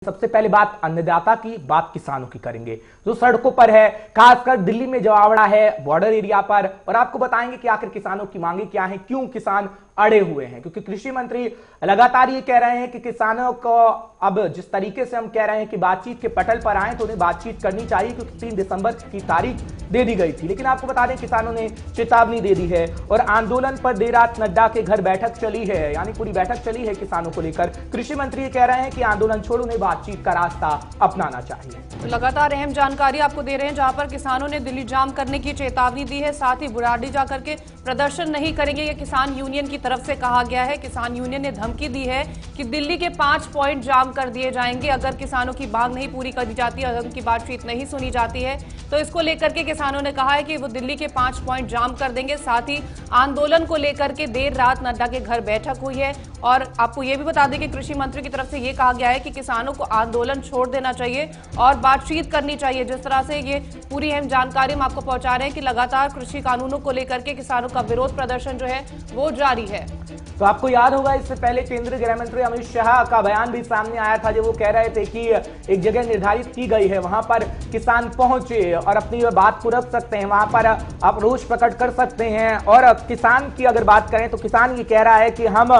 सबसे पहले बात अन्नदाता की, बात किसानों की करेंगे जो सड़कों पर है, खासकर दिल्ली में जमावड़ा है, बॉर्डर एरिया पर। और आपको बताएंगे कि आखिर किसानों की मांगे क्या हैं, क्यों किसान अड़े हुए हैं। क्योंकि कृषि मंत्री लगातार ये कह रहे हैं कि किसानों को अब जिस तरीके से हम कह रहे हैं कि बातचीत के पटल पर आए तो उन्हें बातचीत करनी चाहिए, क्योंकि 3 दिसंबर की तारीख दे दी गई थी। लेकिन आपको बता दें किसानों ने चेतावनी दे दी है और आंदोलन पर देर रात नड्डा के घर बैठक चली है, यानी पूरी बैठक चली है किसानों को लेकर। कृषि मंत्री ये कह रहे हैं कि आंदोलन छोड़ उन्हें बातचीत का रास्ता अपनाना चाहिए। तो लगातार अहम जानकारी आपको दे रहे हैं, जहां पर किसानों ने दिल्ली जाम करने की चेतावनी दी है, साथ ही बुराड़ी जाकर के प्रदर्शन नहीं करेंगे, ये किसान यूनियन की तरफ से कहा गया है। किसान यूनियन ने धमकी दी है कि दिल्ली के 5 पॉइंट जाम कर दिए जाएंगे अगर किसानों की मांग नहीं पूरी करी जाती है, अगर उनकी बातचीत नहीं सुनी जाती है। तो इसको लेकर के किसानों ने कहा है कि वो दिल्ली के 5 पॉइंट जाम कर देंगे। साथ ही आंदोलन को लेकर के देर रात नड्डा के घर बैठक हुई है। और आपको ये भी बता दें कि कृषि मंत्री की तरफ से ये कहा गया है कि किसानों को आंदोलन छोड़ देना चाहिए और बातचीत करनी चाहिए। जिस तरह से ये पूरी अहम जानकारी हम आपको पहुंचा रहे हैं कि लगातार कृषि कानूनों को लेकर के किसानों का विरोध प्रदर्शन जो है वो जारी है। तो आपको याद होगा इससे पहले केंद्रीय गृह मंत्री अमित शाह का बयान भी सामने आया था, जब वो कह रहे थे कि एक जगह निर्धारित की गई है, वहां पर किसान पहुंचे और अपनी बात को रख सकते हैं, वहां पर आप रोष प्रकट कर सकते हैं। और किसान की अगर बात करें तो किसान ये कह रहा है कि हम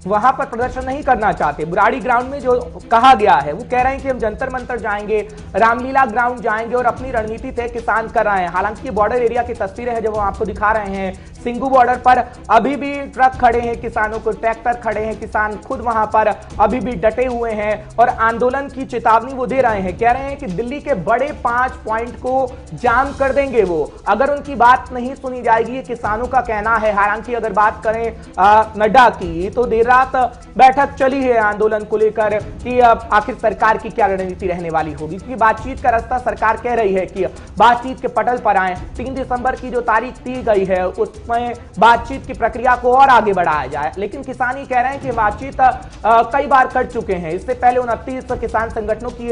वहां पर प्रदर्शन नहीं करना चाहते। बुराड़ी ग्राउंड में जो कहा गया है वो कह रहे हैं कि हम जंतर मंतर जाएंगे, रामलीला ग्राउंड जाएंगे और अपनी रणनीति तय किसान कर रहे हैं। हालांकि बॉर्डर एरिया की तस्वीरें हैं जो हम आपको दिखा रहे हैं, सिंगू बॉर्डर पर अभी भी ट्रक खड़े हैं, किसानों को ट्रैक्टर खड़े हैं, किसान खुद वहां पर अभी भी डटे हुए हैं और आंदोलन की चेतावनी वो दे रहे हैं। कह रहे हैं कि दिल्ली के बड़े 5 पॉइंट को जाम कर देंगे वो अगर उनकी बात नहीं सुनी जाएगी, ये किसानों का कहना है। हालांकि अगर बात करें नड्डा की तो देर रात बैठक चली है आंदोलन को लेकर कि आखिर सरकार की क्या रणनीति रहने वाली होगी, क्योंकि बातचीत का रास्ता सरकार कह रही है कि बातचीत के पटल पर आए। 3 दिसंबर की जो तारीख दी गई है उसमें बातचीत की प्रक्रिया को और आगे बढ़ाया जाए। लेकिन किसान ही कह रहे हैं कि बातचीत कई बार कर चुके हैं। इससे पहले 29 किसान संगठनों की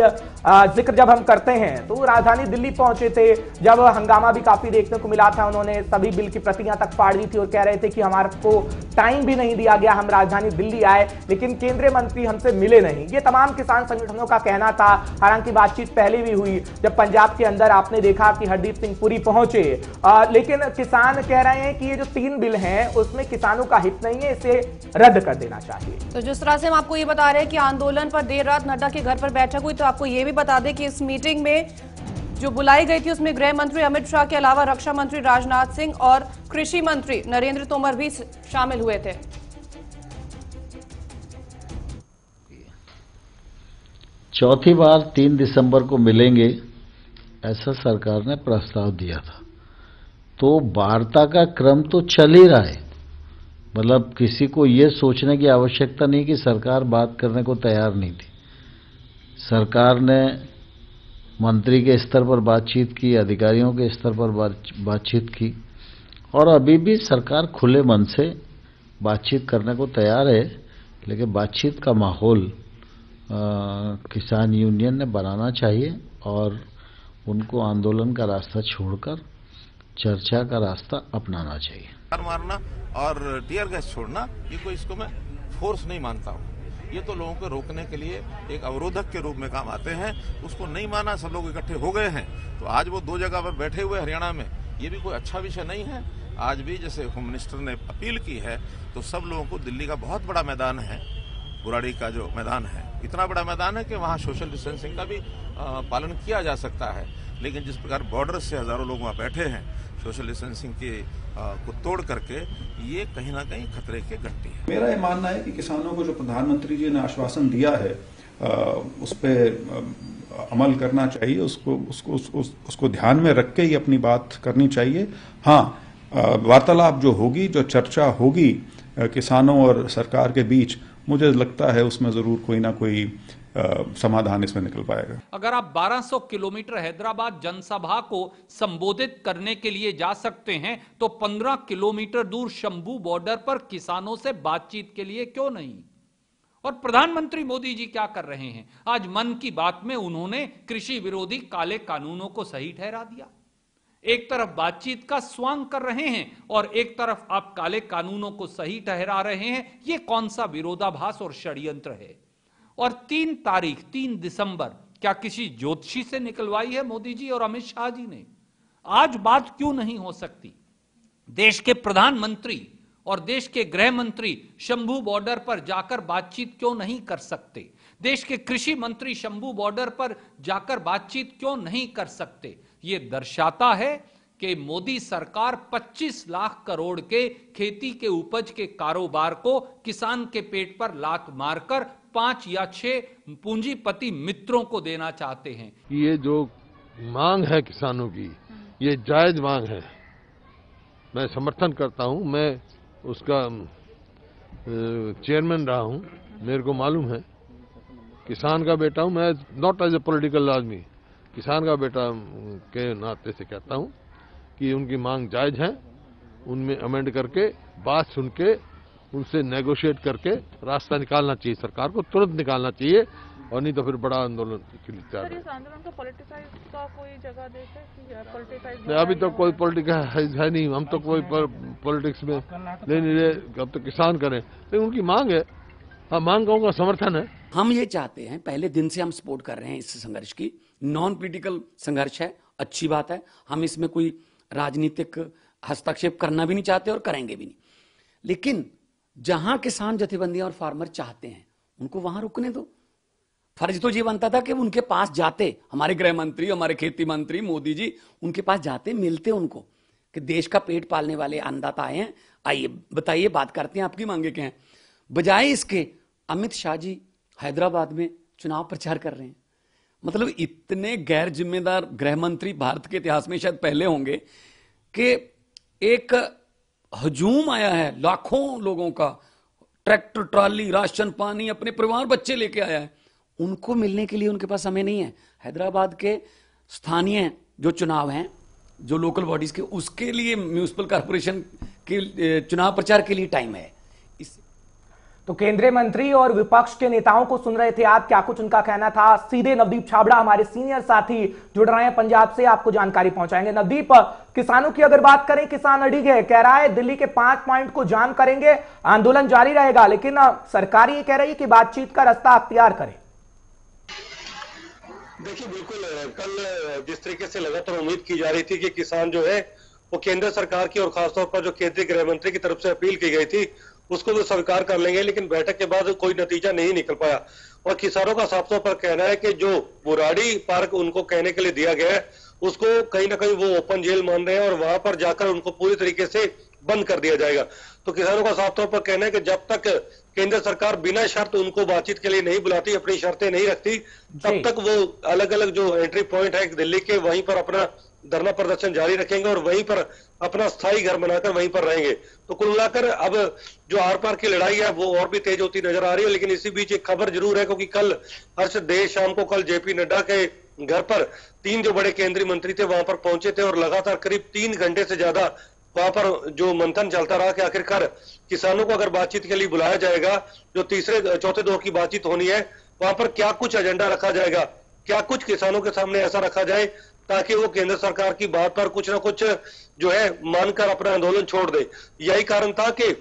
जिक्र जब हम करते हैं तो राजधानी दिल्ली पहुंचे थे, जब हंगामा भी काफी देखने को मिला था। उन्होंने सभी बिल की प्रतियां तक फाड़ दी थी और कह रहे थे कि हमारे को टाइम भी नहीं दिया गया, हम राजधानी दिल्ली आए लेकिन केंद्रीय मंत्री हमसे मिले नहीं। ये तमाम किसान संगठनों का कहना था। हालांकि बातचीत पहले भी हुई जब पंजाब के अंदर आपने देखा कि हरदीप सिंह पुरी पहुंचे, लेकिन किसान कह रहे हैं कि ये जो 3 बिल हैं उसमें किसानों का हित नहीं है, इसे रद्द कर देना चाहिए। तो जिस तरह से हम आपको ये बता रहे हैं कि आंदोलन पर देर रात नड्डा के घर पर बैठक हुई, तो आपको ये भी बता दें कि इस मीटिंग में जो बुलाई गई थी उसमें गृह मंत्री अमित शाह के अलावा रक्षा मंत्री राजनाथ सिंह और कृषि मंत्री नरेंद्र तोमर भी शामिल हुए थे। चौथी बार 3 दिसंबर को मिलेंगे ऐसा सरकार ने प्रस्ताव दिया था, तो वार्ता का क्रम तो चल ही रहा है। मतलब किसी को यह सोचने की आवश्यकता नहीं कि सरकार बात करने को तैयार नहीं थी। सरकार ने मंत्री के स्तर पर बातचीत की, अधिकारियों के स्तर पर बातचीत की और अभी भी सरकार खुले मन से बातचीत करने को तैयार है। लेकिन बातचीत का माहौल किसान यूनियन ने बनाना चाहिए और उनको आंदोलन का रास्ता छोड़कर चर्चा का रास्ता अपनाना चाहिए। मारना और टीयर गैस छोड़ना, ये कोई इसको मैं फोर्स नहीं मानता हूँ। ये तो लोगों को रोकने के लिए एक अवरोधक के रूप में काम आते हैं। उसको नहीं माना, सब लोग इकट्ठे हो गए हैं, तो आज वो 2 जगह पर बैठे हुए हरियाणा में, ये भी कोई अच्छा विषय नहीं है। आज भी जैसे होम मिनिस्टर ने अपील की है तो सब लोगों को, दिल्ली का बहुत बड़ा मैदान है, बुराड़ी का जो मैदान है इतना बड़ा मैदान है कि वहाँ सोशल डिस्टेंसिंग का भी पालन किया जा सकता है। लेकिन जिस प्रकार बॉर्डर से हजारों लोग वहाँ बैठे हैं सोशल डिस्टेंसिंग के को तोड़ करके, ये कहीं ना कहीं खतरे के घंटी है। मेरा ये मानना है कि किसानों को जो प्रधानमंत्री जी ने आश्वासन दिया है उस पर अमल करना चाहिए, उसको ध्यान में रख के ही अपनी बात करनी चाहिए। हाँ, वार्तालाप जो होगी, जो चर्चा होगी किसानों और सरकार के बीच, मुझे लगता है उसमें जरूर कोई ना कोई समाधान इसमें निकल पाएगा। अगर आप 1200 किलोमीटर हैदराबाद जनसभा को संबोधित करने के लिए जा सकते हैं तो 15 किलोमीटर दूर शंभू बॉर्डर पर किसानों से बातचीत के लिए क्यों नहीं? और प्रधानमंत्री मोदी जी क्या कर रहे हैं? आज मन की बात में उन्होंने कृषि विरोधी काले कानूनों को सही ठहरा दिया। एक तरफ बातचीत का स्वांग कर रहे हैं और एक तरफ आप काले कानूनों को सही ठहरा रहे हैं। यह कौन सा विरोधाभास और षड्यंत्र है? और 3 तारीख 3 दिसंबर क्या किसी ज्योतिषी से निकलवाई है मोदी जी और अमित शाह जी ने? आज बात क्यों नहीं हो सकती? देश के प्रधानमंत्री और देश के गृह मंत्री शंभू बॉर्डर पर जाकर बातचीत क्यों नहीं कर सकते? देश के कृषि मंत्री शंभू बॉर्डर पर जाकर बातचीत क्यों नहीं कर सकते? यह दर्शाता है कि मोदी सरकार 25 लाख करोड़ के खेती के उपज के कारोबार को किसान के पेट पर लात मारकर 5 या 6 पूंजीपति मित्रों को देना चाहते हैं। ये जो मांग है किसानों की, ये जायज मांग है, मैं समर्थन करता हूं। मैं उसका चेयरमैन रहा हूं, मेरे को मालूम है, किसान का बेटा हूं मैं, नॉट एज ए पॉलिटिकल आदमी, किसान का बेटा के नाते से कहता हूं कि उनकी मांग जायज है। उनमें अमेंड करके बात सुन के उनसे नेगोशिएट करके रास्ता निकालना चाहिए, सरकार को तुरंत निकालना चाहिए, और नहीं तो फिर बड़ा आंदोलन के लिए तैयार है। इस आंदोलन को पॉलिटिसाइज का कोई जगह देखे कि पॉलिटिसाइज? अभी तो कोई पॉलिटिक्स है नहीं, हम तो कोई पॉलिटिक्स में ले नहीं रहे, अब तो किसान करें, लेकिन उनकी मांग है, हाँ मांगों का समर्थन है। हम ये चाहते हैं, पहले दिन से हम सपोर्ट कर रहे हैं इस संघर्ष की, नॉन पॉलिटिकल संघर्ष है, अच्छी बात है, हम इसमें कोई राजनीतिक हस्तक्षेप करना भी नहीं चाहते और करेंगे भी नहीं। लेकिन जहां किसान जथेबंदियां और फार्मर चाहते हैं उनको वहां रुकने दो। फर्ज तो ये बनता था कि उनके पास जाते, हमारे गृह मंत्री, हमारे खेती मंत्री मोदी जी उनके पास जाते, मिलते उनको कि देश का पेट पालने वाले अन्नदाता आए हैं, आइए बताइए, बात करते हैं, आपकी मांगे क्या हैं। बजाय इसके अमित शाह जी हैदराबाद में चुनाव प्रचार कर रहे हैं। मतलब इतने गैर जिम्मेदार गृह मंत्री भारत के इतिहास में शायद पहले होंगे कि एक हजूम आया है लाखों लोगों का, ट्रैक्टर ट्रॉली राशन पानी अपने परिवार बच्चे लेके आया है, उनको मिलने के लिए उनके पास समय नहीं है। हैदराबाद के स्थानीय जो चुनाव हैं, जो लोकल बॉडीज के, उसके लिए म्यूनिसिपल कॉर्पोरेशन के चुनाव प्रचार के लिए टाइम है। तो केंद्रीय मंत्री और विपक्ष के नेताओं को सुन रहे थे आप, क्या कुछ उनका कहना था। सीधे नवदीप छाबड़ा हमारे सीनियर साथी जुड़ रहे हैं पंजाब से, आपको जानकारी पहुंचाएंगे। नवदीप, किसानों की अगर बात करें, किसान अड़िग है, कह रहा है दिल्ली के 5 पॉइंट को जाम करेंगे, आंदोलन जारी रहेगा, लेकिन सरकार ये कह रही है कि बातचीत का रास्ता अख्तियार करें। देखिए, बिल्कुल कल जिस तरीके से लगातार उम्मीद की जा रही थी कि किसान जो है वो केंद्र सरकार की और खासतौर पर जो केंद्रीय गृह मंत्री की तरफ से अपील की गई थी उसको वो स्वीकार कर लेंगे, लेकिन बैठक के बाद कोई नतीजा नहीं निकल पाया। और किसानों का साफ तौर पर कहना है कि जो बुराड़ी पार्क उनको कहने के लिए दिया गया है उसको कहीं ना कहीं वो ओपन जेल मान रहे हैं और वहां पर जाकर उनको पूरी तरीके से बंद कर दिया जाएगा। तो किसानों का साफ तौर पर कहना है कि जब तक केंद्र सरकार बिना शर्त उनको बातचीत के लिए नहीं बुलाती, अपनी शर्तें नहीं रखती, तब तक वो अलग अलग जो एंट्री पॉइंट है दिल्ली के, वहीं पर अपना धरना प्रदर्शन जारी रखेंगे और वहीं पर अपना स्थायी घर बनाकर वहीं पर रहेंगे। तो कुल मिलाकर अब जो आर पार की लड़ाई है वो और भी तेज होती नजर आ रही है। लेकिन इसी बीच एक खबर जरूर है, क्योंकि कल देर शाम को कल जेपी नड्डा के घर पर 3 जो बड़े केंद्रीय मंत्री थे वहां पर पहुंचे थे और लगातार करीब 3 घंटे से ज्यादा वहां पर जो मंथन चलता रहा कि आखिरकार किसानों को अगर बातचीत के लिए बुलाया जाएगा, जो चौथे दौर की बातचीत होनी है, वहां पर क्या कुछ एजेंडा रखा जाएगा, क्या कुछ किसानों के सामने ऐसा रखा जाए ताकि वो केंद्र सरकार की बात पर कुछ ना कुछ जो है मानकर अपना आंदोलन छोड़ दे। यही कारण था कि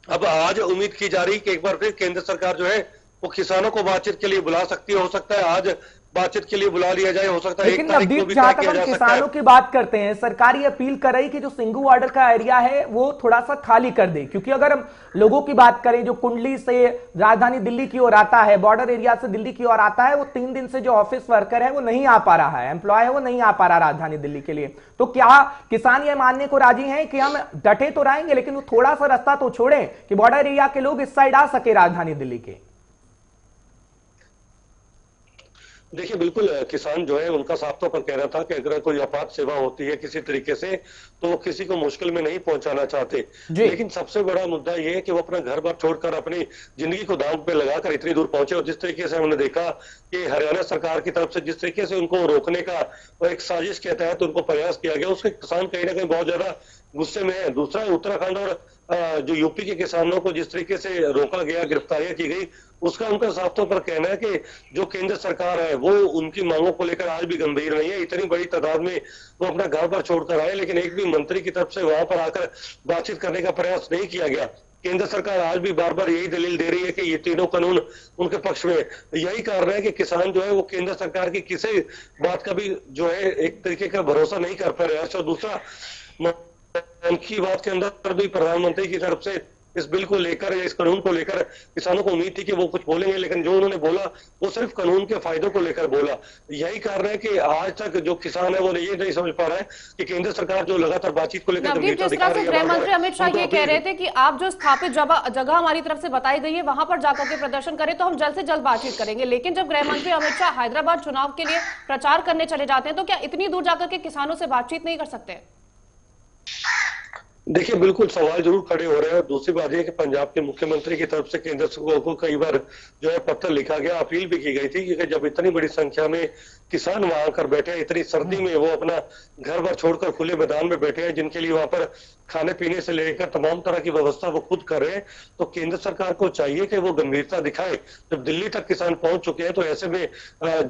अब आज उम्मीद की जा रही कि एक बार फिर केंद्र सरकार जो है वो किसानों को बातचीत के लिए बुला सकती है। हो सकता है आज बातचीत के लिए बुला लिया जाए, हो सकता है लेकिन नवदीप, जहां तक हम किसानों की बात करते हैं, सरकार ये अपील कर रही कि जो सिंगू बॉर्डर का एरिया है वो थोड़ा सा खाली कर दे, क्योंकि अगर हम लोगों की बात करें जो कुंडली से राजधानी दिल्ली की ओर आता है, बॉर्डर एरिया से दिल्ली की ओर आता है, वो 3 दिन से जो ऑफिस वर्कर है वो नहीं आ पा रहा है, एम्प्लॉय है वो नहीं आ पा रहा राजधानी दिल्ली के लिए। तो क्या किसान ये मानने को राजी हैं कि हम डटे तो रहेंगे लेकिन वो थोड़ा सा रास्ता तो छोड़े कि बॉर्डर एरिया के लोग इस साइड आ सके राजधानी दिल्ली के? देखिए, बिल्कुल किसान जो है उनका साफ तौर पर कहना था कि अगर कोई आपात सेवा होती है किसी तरीके से तो वो किसी को मुश्किल में नहीं पहुंचाना चाहते। लेकिन सबसे बड़ा मुद्दा ये है कि वो अपना घर बार छोड़कर अपनी जिंदगी को दांव पे लगाकर इतनी दूर पहुंचे। और जिस तरीके से हमने देखा कि हरियाणा सरकार की तरफ से जिस तरीके से उनको रोकने का और एक साजिश के तहत उनको प्रयास किया गया, उसके किसान कहीं ना कहीं बहुत ज्यादा गुस्से में है। दूसरा, उत्तराखंड और जो यूपी के किसानों को जिस तरीके से रोका गया, गिरफ्तारियां की गई, उसका उनका साफ तौर पर कहना है कि जो केंद्र सरकार है वो उनकी मांगों को लेकर आज भी गंभीर नहीं है। इतनी बड़ी तादाद में वो अपना घर पर छोड़कर आए, लेकिन एक भी मंत्री की तरफ से वहां पर आकर बातचीत करने का प्रयास नहीं किया गया। केंद्र सरकार आज भी बार बार यही दलील दे रही है कि ये तीनों कानून उनके पक्ष में। यही कारण है कि किसान जो है वो केंद्र सरकार की किसी बात का भी जो है एक तरीके का भरोसा नहीं कर पा रहे हैं। और दूसरा, मन की बात के अंदर भी प्रधानमंत्री की तरफ से इस बिल को लेकर या इस कानून को लेकर किसानों को उम्मीद थी कि वो कुछ बोलेंगे, लेकिन जो उन्होंने बोला वो सिर्फ कानून के फायदों को लेकर बोला। यही कारण है कि आज तक जो किसान है वो ये नहीं समझ पा रहा है कि केंद्र सरकार जो लगातार बातचीत को लेकर नवदीप, जिस तरह से गृह मंत्री अमित शाह ये कह रहे थे कि आप जो स्थापित जगह हमारी तरफ से बताई गई है वहां पर जाकर के प्रदर्शन करें तो हम जल्द से जल्द बातचीत करेंगे, लेकिन जब गृह मंत्री अमित शाह हैदराबाद चुनाव के लिए प्रचार करने चले जाते हैं तो क्या इतनी दूर जाकर के किसानों से बातचीत नहीं कर सकते? देखिए, बिल्कुल सवाल जरूर खड़े हो रहे हैं। और दूसरी बात यह कि पंजाब के मुख्यमंत्री की तरफ से केंद्र को कई बार जो है पत्र लिखा गया, अपील भी की गई थी कि जब इतनी बड़ी संख्या में किसान वहां आकर बैठे हैं, इतनी सर्दी में वो अपना घर बार छोड़कर खुले मैदान में बैठे हैं, जिनके लिए वहां पर खाने पीने से लेकर तमाम तरह की व्यवस्था वो खुद कर रहे हैं, तो केंद्र सरकार को चाहिए कि वो गंभीरता दिखाए। जब दिल्ली तक किसान पहुंच चुके हैं तो ऐसे में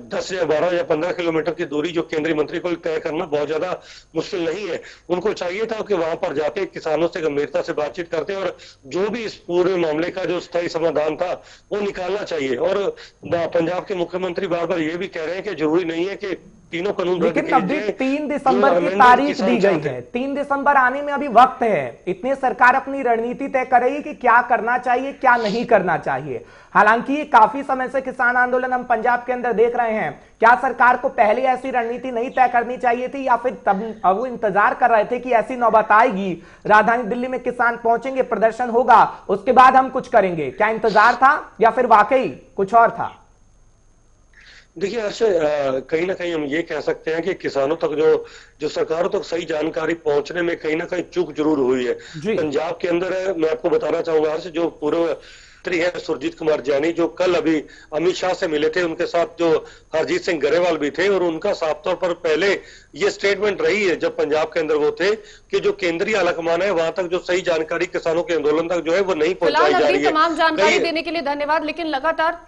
10 या 12 या 15 किलोमीटर की दूरी जो केंद्रीय मंत्री को तय करना बहुत ज्यादा मुश्किल नहीं है। उनको चाहिए था कि वहां पर जाके किसानों से गंभीरता से बातचीत करते और जो भी इस पूरे मामले का जो स्थायी समाधान था वो निकालना चाहिए। और पंजाब के मुख्यमंत्री बार बार ये भी कह रहे हैं कि जरूरी नहीं है कि तीनों कानून, लेकिन अभी 3 दिसंबर की तारीख दी गई है। 3 दिसंबर आने में अभी वक्त है। इतने सरकार अपनी रणनीति तय करेगी कि क्या करना चाहिए, क्या नहीं करना चाहिए। हालांकि काफी समय से किसान आंदोलन हम पंजाब के अंदर देख रहे हैं। क्या सरकार को पहले ऐसी रणनीति नहीं तय करनी चाहिए थी, या फिर तब वो इंतजार कर रहे थे कि ऐसी नौबत आएगी, राजधानी दिल्ली में किसान पहुंचेंगे, प्रदर्शन होगा, उसके बाद हम कुछ करेंगे? क्या इंतजार था या फिर वाकई कुछ और था? देखिए हर्ष, कहीं ना कहीं हम ये कह सकते हैं कि किसानों तक जो सरकारों तक सही जानकारी पहुंचने में कहीं ना कहीं चूक जरूर हुई है। पंजाब के अंदर मैं आपको बताना चाहूंगा हर्ष, जो पूर्व मंत्री है सुरजीत कुमार जैनी, जो कल अभी अमित शाह से मिले थे, उनके साथ जो हरजीत सिंह ग्रेवाल भी थे, और उनका साफ तौर पर पहले ये स्टेटमेंट रही है जब पंजाब के अंदर वो थे कि जो केंद्रीय आलाकमान है वहां तक जो सही जानकारी किसानों के आंदोलन तक जो है वो नहीं पहुंचाई जा रही है। तमाम जानकारी देने के लिए धन्यवाद।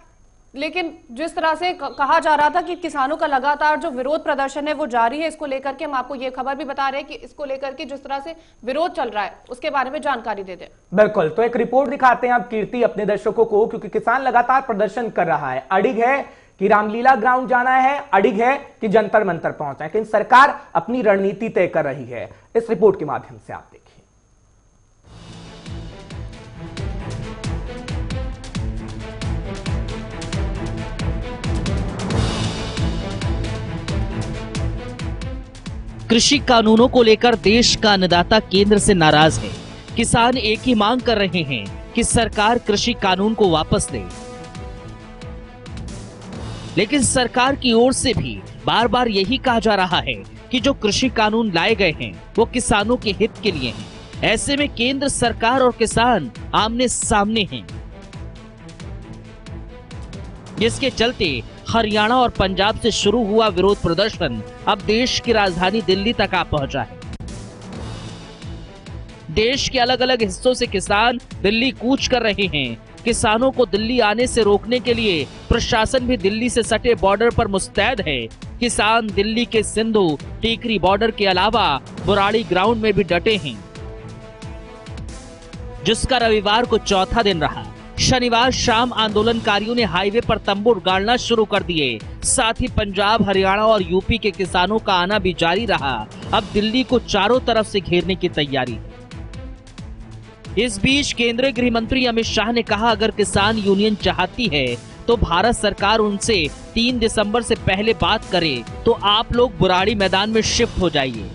लेकिन जिस तरह से कहा जा रहा था कि किसानों का लगातार जो विरोध प्रदर्शन है वो जारी है, इसको लेकर के हम आपको ये खबर भी बता रहे हैं कि इसको लेकर के जिस तरह से विरोध चल रहा है उसके बारे में जानकारी दे दें। बिल्कुल, तो एक रिपोर्ट दिखाते हैं आप कीर्ति अपने दर्शकों को, क्योंकि किसान लगातार प्रदर्शन कर रहा है। अड़िग है कि रामलीला ग्राउंड जाना है, अड़िग है कि जंतर मंतर पहुंचना है, लेकिन सरकार अपनी रणनीति तय कर रही है। इस रिपोर्ट के माध्यम से आप देखिए। कृषि कानूनों को लेकर देश का अन्नदाता केंद्र से नाराज है। किसान एक ही मांग कर रहे हैं कि सरकार कृषि कानून को वापस ले, लेकिन सरकार की ओर से भी बार बार यही कहा जा रहा है कि जो कृषि कानून लाए गए हैं वो किसानों के हित के लिए हैं। ऐसे में केंद्र सरकार और किसान आमने सामने हैं, जिसके चलते हरियाणा और पंजाब से शुरू हुआ विरोध प्रदर्शन अब देश की राजधानी दिल्ली तक आ पहुंचा है। देश के अलग अलग हिस्सों से किसान दिल्ली कूच कर रहे हैं। किसानों को दिल्ली आने से रोकने के लिए प्रशासन भी दिल्ली से सटे बॉर्डर पर मुस्तैद है। किसान दिल्ली के सिंधु टीकरी बॉर्डर के अलावा बुराड़ी ग्राउंड में भी डटे हैं, जिसका रविवार को चौथा दिन रहा। शनिवार शाम आंदोलनकारियों ने हाईवे पर तंबू गाड़ना शुरू कर दिए। साथ ही पंजाब, हरियाणा और यूपी के किसानों का आना भी जारी रहा। अब दिल्ली को चारों तरफ से घेरने की तैयारी। इस बीच केंद्रीय गृह मंत्री अमित शाह ने कहा, अगर किसान यूनियन चाहती है तो भारत सरकार उनसे 3 दिसंबर से पहले बात करे तो आप लोग बुराड़ी मैदान में शिफ्ट हो जाइए।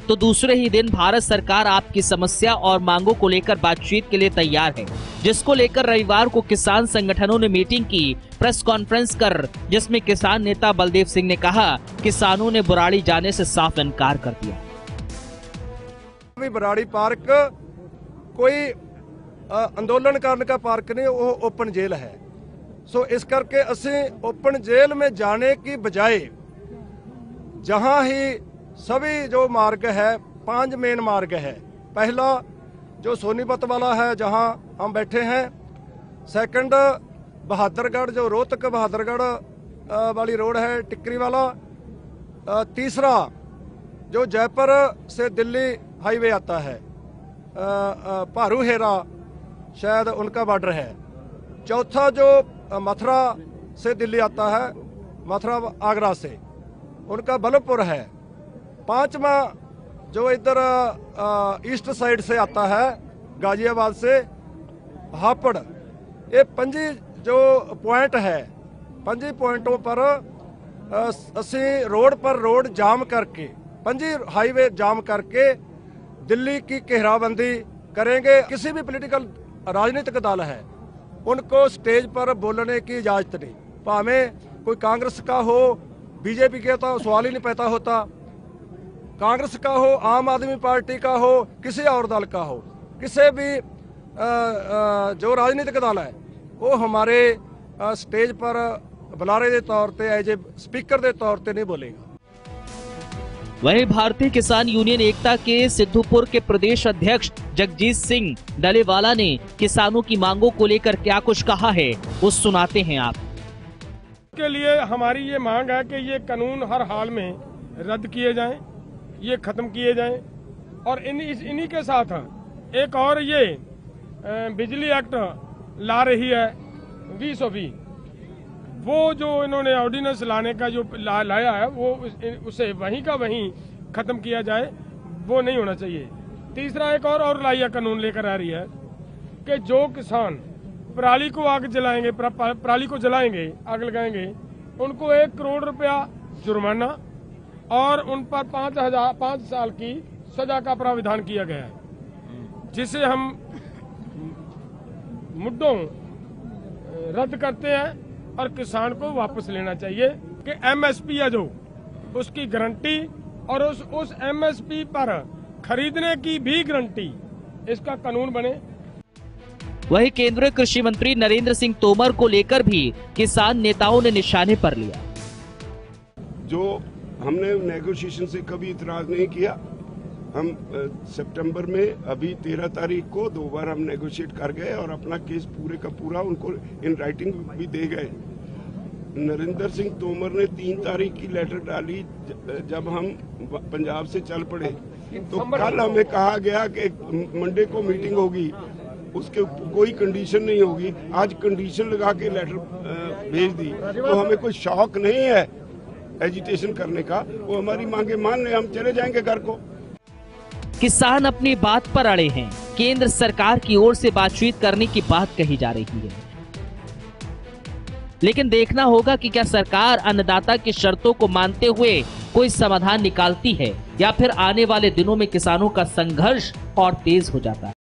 तो दूसरे ही दिन भारत सरकार आपकी समस्या और मांगों को लेकर बातचीत के लिए तैयार है, जिसको लेकर रविवार को किसान संगठनों ने मीटिंग की, प्रेस कॉन्फ्रेंस कर, जिसमें किसान नेता बलदेव सिंह ने कहा किसानों ने बुराड़ी जाने से साफ इनकार कर दिया। बुराड़ी पार्क कोई अंदोलन करने का पार्क नहीं, वो ओपन जेल है। सो इस करके असं ओपन जेल में जाने की बजाय जहां ही सभी जो मार्ग है, 5 मेन मार्ग है। पहला जो सोनीपत वाला है जहां हम बैठे हैं, सेकंड बहादुरगढ़ जो रोहतक बहादुरगढ़ वाली रोड है, टिकरी वाला, तीसरा जो जयपुर से दिल्ली हाईवे आता है, भारू हेरा शायद उनका बॉर्डर है। चौथा जो मथुरा से दिल्ली आता है, मथुरा आगरा से, उनका बल्लभपुर है। पांचवा जो इधर ईस्ट साइड से आता है गाजियाबाद से हापड़। ये 5 जो पॉइंट है, 5 पॉइंटों पर असी रोड पर रोड जाम करके, 5 हाईवे जाम करके दिल्ली की घेराबंदी करेंगे। किसी भी पॉलिटिकल राजनीतिक दल है उनको स्टेज पर बोलने की इजाजत नहीं, भावें कोई कांग्रेस का हो, बीजेपी का तो सवाल ही नहीं पैदा होता, कांग्रेस का हो, आम आदमी पार्टी का हो, किसी और दल का हो, किसी भी जो राजनीतिक दल है वो हमारे स्टेज पर बुलारे के तौर पे एज ए स्पीकर के तौर पे नहीं बोलेगा। वहीं भारतीय किसान यूनियन एकता के सिद्धूपुर के प्रदेश अध्यक्ष जगजीत सिंह डलेवाला ने किसानों की मांगों को लेकर क्या कुछ कहा है, वो सुनाते हैं आप। के लिए हमारी ये मांग है कि ये कानून हर हाल में रद्द किए जाएं, ये खत्म किए जाएं, और इन्हीं के साथ एक और ये बिजली एक्ट ला रही है 2020, वो जो इन्होंने ऑर्डिनेंस लाने का जो लाया है वो उसे वहीं का वहीं खत्म किया जाए, वो नहीं होना चाहिए। तीसरा एक और लाइया कानून लेकर आ रही है कि जो किसान पराली को आग जलाएंगे, पराली को जलाएंगे, आग लगाएंगे, उनको 1 करोड़ रुपया जुर्माना और उन पर 5 साल की सजा का प्राविधान किया गया है, जिसे हम मुद्दों रद्द करते हैं और किसान को वापस लेना चाहिए कि एमएसपी है जो उसकी गारंटी और उस एमएसपी पर खरीदने की भी गारंटी, इसका कानून बने। वहीं केंद्रीय कृषि मंत्री नरेंद्र सिंह तोमर को लेकर भी किसान नेताओं ने निशाने पर लिया। जो हमने नेगोशिएशन से कभी इतराज नहीं किया, हम सितंबर में अभी 13 तारीख को 2 बार हम नेगोशिएट कर गए और अपना केस पूरे का पूरा उनको इन राइटिंग भी दे गए। नरेंद्र सिंह तोमर ने 3 तारीख की लेटर डाली जब हम पंजाब से चल पड़े, तो कल हमें कहा गया कि मंडे को मीटिंग होगी, उसके कोई कंडीशन नहीं होगी। आज कंडीशन लगा के लेटर भेज दी, तो हमें कोई शौक नहीं है एजिटेशन करने का, वो हमारी मांगे मान ले, हम चले जाएंगे घर को। किसान अपनी बात पर अड़े हैं, केंद्र सरकार की ओर से बातचीत करने की बात कही जा रही है, लेकिन देखना होगा कि क्या सरकार अन्नदाता की शर्तों को मानते हुए कोई समाधान निकालती है या फिर आने वाले दिनों में किसानों का संघर्ष और तेज हो जाता है।